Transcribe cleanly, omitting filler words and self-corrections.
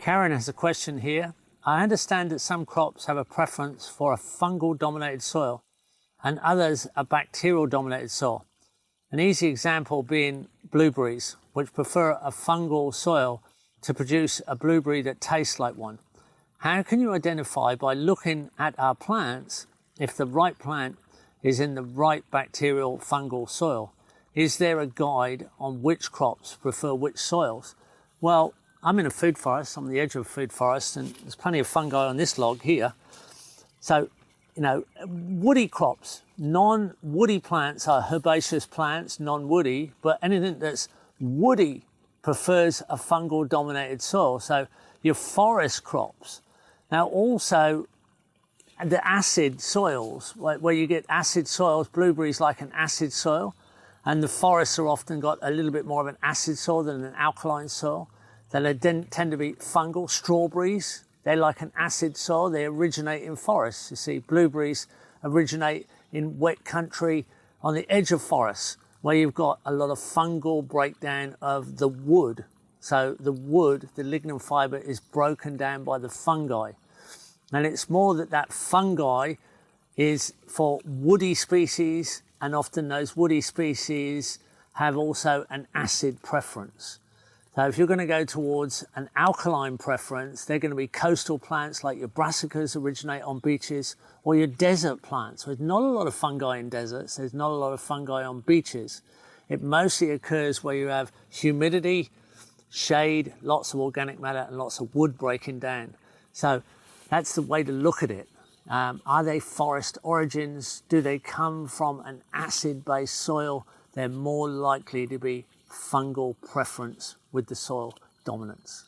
Karen has a question here. I understand that some crops have a preference for a fungal-dominated soil and others a bacterial-dominated soil. An easy example being blueberries, which prefer a fungal soil to produce a blueberry that tastes like one. How can you identify by looking at our plants if the right plant is in the right bacterial fungal soil? Is there a guide on which crops prefer which soils? Well, I'm in a food forest, I'm on the edge of a food forest, and there's plenty of fungi on this log here. So, woody crops, non-woody plants are herbaceous plants, non-woody, but anything that's woody prefers a fungal-dominated soil. So your forest crops. Now also the acid soils, where you get acid soils, blueberries like an acid soil, and the forests are often got a little bit more of an acid soil than an alkaline soil. They tend to be fungal. Strawberries, they're like an acid soil. They originate in forests. You see, blueberries originate in wet country on the edge of forests where you've got a lot of fungal breakdown of the wood. So the wood, the lignin fiber, is broken down by the fungi. And it's more that fungi is for woody species, and often those woody species have also an acid preference. So if you're going to go towards an alkaline preference, they're going to be coastal plants like your brassicas originate on beaches, or your desert plants. There's not a lot of fungi in deserts, there's not a lot of fungi on beaches. It mostly occurs where you have humidity, shade, lots of organic matter, and lots of wood breaking down. So that's the way to look at it. Are they forest origins? Do they come from an acid-based soil? They're more likely to be fungal preference with the soil dominance.